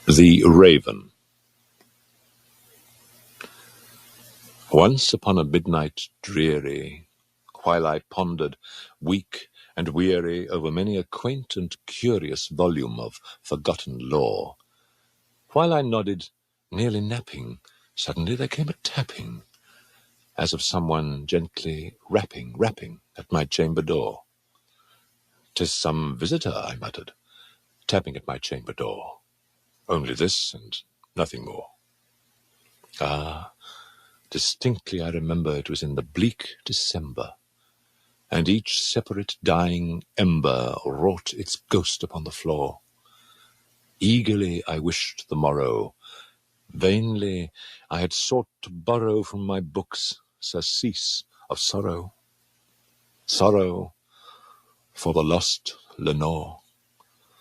The Raven. Once upon a midnight dreary, while I pondered, weak and weary, over many a quaint and curious volume of forgotten lore, while I nodded, nearly napping, suddenly there came a tapping, as of someone gently rapping at my chamber door. "'Tis some visitor," I muttered, tapping at my chamber door. Only this and nothing more. Ah, distinctly I remember it was in the bleak December, and each separate dying ember wrought its ghost upon the floor. Eagerly I wished the morrow. Vainly I had sought to borrow from my books surcease of sorrow. Sorrow for the lost Lenore,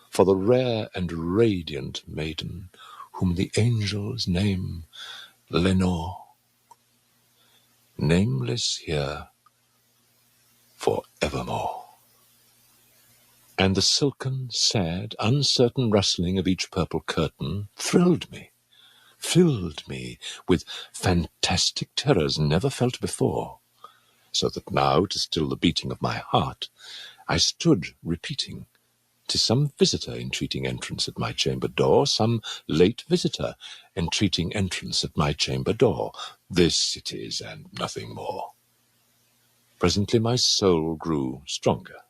for the rare and radiant maiden whom the angels name Lenore. Nameless here for evermore. And the silken, sad, uncertain rustling of each purple curtain thrilled me, filled me with fantastic terrors never felt before, so that now, to still the beating of my heart, I stood repeating, "'Tis some visitor entreating entrance at my chamber door, some late visitor entreating entrance at my chamber door. This it is, and nothing more." Presently my soul grew stronger.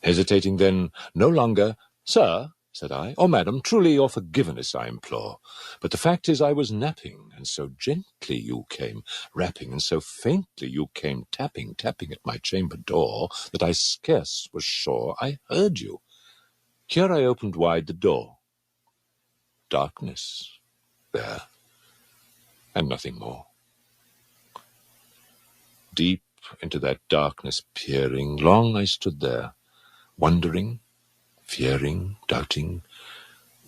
Hesitating then no longer, "Sir," said I, "or madam, truly your forgiveness I implore. But the fact is I was napping, and so gently you came rapping, and so faintly you came tapping at my chamber door, that I scarce was sure I heard you. Here I opened wide the door. Darkness there, and nothing more. Deep into that darkness peering, long I stood there, wondering, fearing, doubting,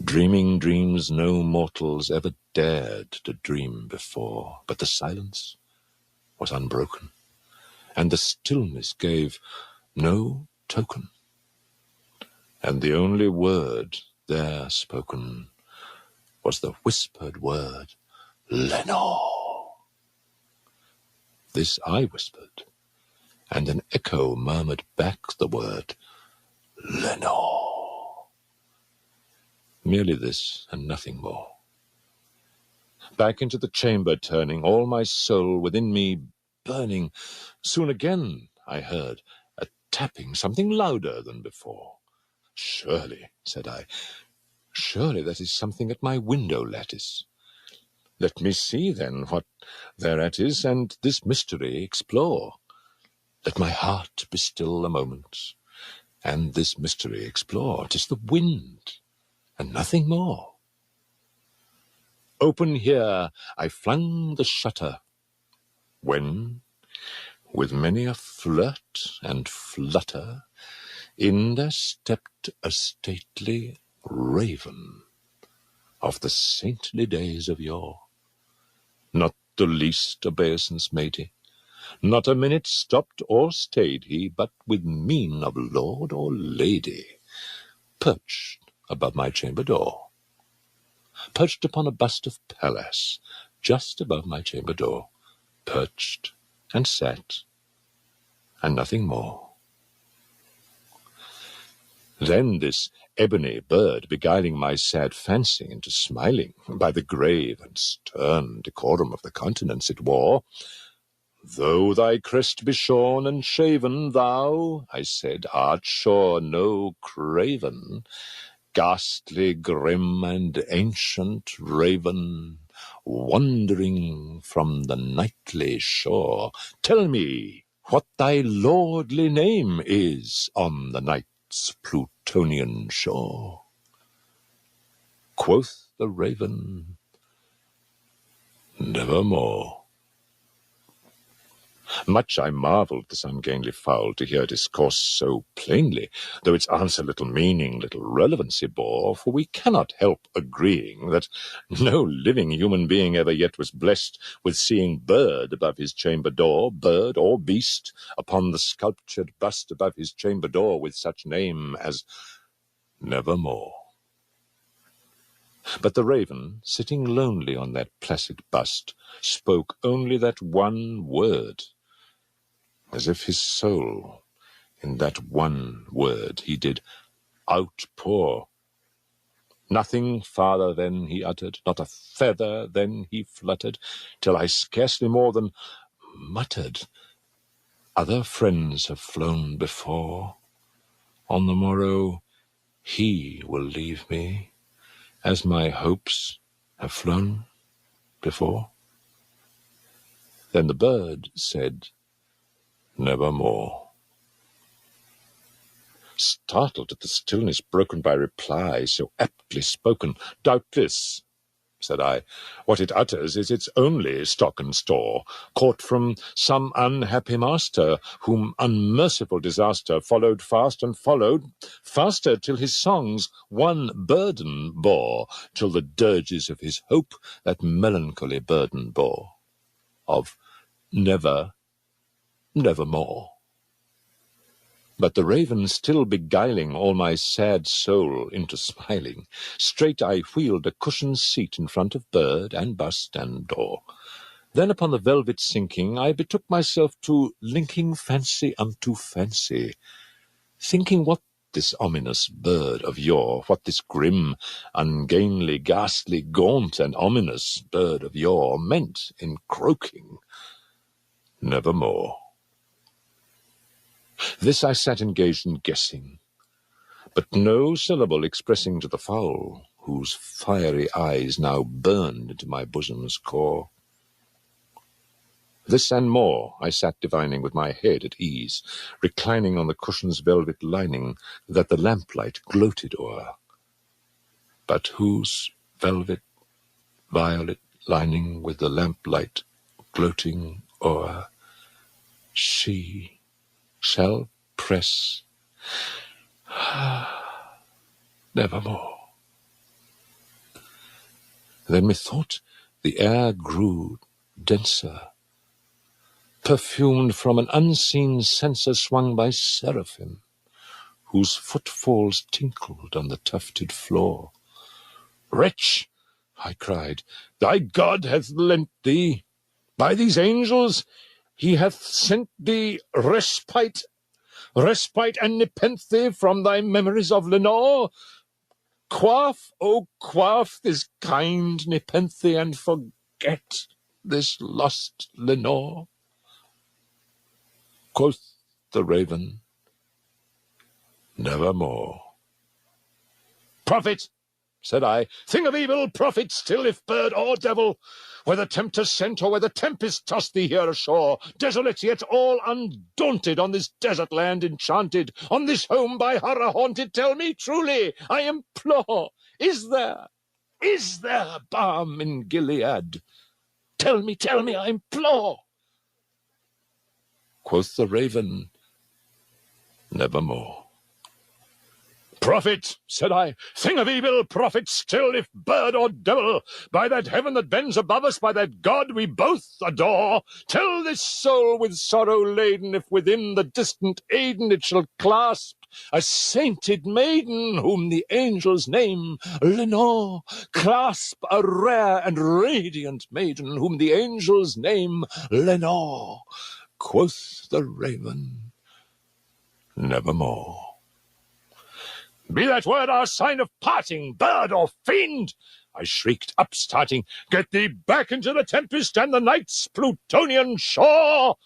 dreaming dreams no mortals ever dared to dream before. But the silence was unbroken, and the stillness gave no token, and the only word there spoken was the whispered word, "Lenore." This I whispered, and an echo murmured back the word, "Lenore." Merely this, and nothing more. Back into the chamber turning, all my soul within me burning, soon again I heard a tapping, something louder than before. "Surely," said I, "surely that is something at my window lattice. Let me see, then, what thereat is, and this mystery explore. Let my heart be still a moment, and this mystery explore. 'Tis the wind, and nothing more." Open here I flung the shutter, when, with many a flirt and flutter, in there stepped a stately raven of the saintly days of yore. Not the least obeisance made he, not a minute stopped or stayed he, but with mien of lord or lady, perched above my chamber door, perched upon a bust of Pallas, just above my chamber door, perched and sat, and nothing more. Then this ebony bird, beguiling my sad fancy into smiling, by the grave and stern decorum of the countenance it wore, "Though thy crest be shorn and shaven, thou," I said, "art sure no craven, ghastly, grim, and ancient raven, wandering from the nightly shore. Tell me what thy lordly name is on the night's Plutonian shore." Quoth the raven, "Nevermore." Much I marvelled this ungainly fowl to hear discourse so plainly, though its answer little meaning, little relevancy bore, for we cannot help agreeing that no living human being ever yet was blessed with seeing bird above his chamber door, bird or beast, upon the sculptured bust above his chamber door, with such name as Nevermore. But the raven, sitting lonely on that placid bust, spoke only that one word, as if his soul, in that one word, he did outpour. Nothing farther then he uttered, not a feather then he fluttered, till I scarcely more than muttered, "Other friends have flown before. On the morrow he will leave me, as my hopes have flown before." Then the bird said, "Nevermore." Startled at the stillness broken by reply so aptly spoken, "Doubtless," said I, "what it utters is its only stock and store, caught from some unhappy master, whom unmerciful disaster followed fast and followed faster, till his songs one burden bore, till the dirges of his hope that melancholy burden bore, of never, nevermore." But the raven still beguiling all my sad soul into smiling, straight I wheeled a cushioned seat in front of bird and bust and door. Then upon the velvet sinking, I betook myself to linking fancy unto fancy, thinking what this ominous bird of yore, what this grim, ungainly, ghastly, gaunt, and ominous bird of yore meant in croaking, "Nevermore." This I sat engaged in guessing, but no syllable expressing to the fowl, whose fiery eyes now burned into my bosom's core. This and more I sat divining with my head at ease, reclining on the cushion's velvet lining that the lamplight gloated o'er. But whose velvet violet lining with the lamplight gloating o'er she shall press nevermore. Then methought the air grew denser, perfumed from an unseen censer swung by seraphim, whose footfalls tinkled on the tufted floor. "Wretch," I cried, "thy God hath lent thee, by these angels he hath sent thee respite and nepenthe from thy memories of Lenore. Quaff, oh quaff this kind nepenthe, and forget this lost Lenore." Quoth the raven, "Nevermore." "Prophet," said I, "thing of evil, prophet still, if bird or devil, whether tempter sent or whether tempest tossed thee here ashore, desolate yet all undaunted, on this desert land enchanted, on this home by horror haunted, tell me truly, I implore, is there balm in Gilead? Tell me, I implore." Quoth the raven, "Nevermore." "Prophet," said I, "thing of evil, prophet still, if bird or devil, by that heaven that bends above us, by that God we both adore, tell this soul with sorrow laden, if within the distant Aiden it shall clasp a sainted maiden, whom the angels name Lenore. Clasp a rare and radiant maiden, whom the angels name Lenore." Quoth the raven, "Nevermore." "Be that word our sign of parting, bird or fiend!" I shrieked, upstarting. "Get thee back into the tempest and the night's Plutonian shore!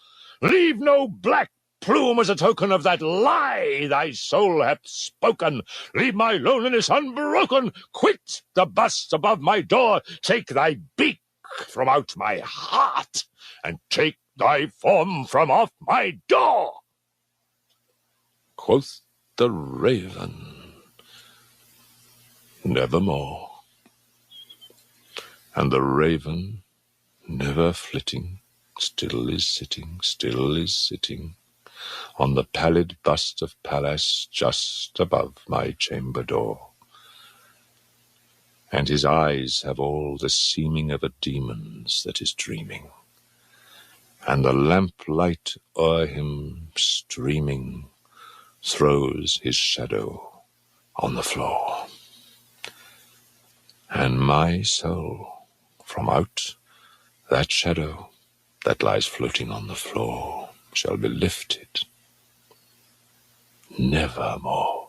Leave no black plume as a token of that lie thy soul hath spoken. Leave my loneliness unbroken. Quit the bust above my door. Take thy beak from out my heart, and take thy form from off my door." Quoth the raven, "Nevermore." And the raven, never flitting, still is sitting, on the pallid bust of Pallas just above my chamber door. And his eyes have all the seeming of a demon's that is dreaming, and the lamplight o'er him streaming throws his shadow on the floor. And and my soul from out that shadow that lies floating on the floor shall be lifted nevermore.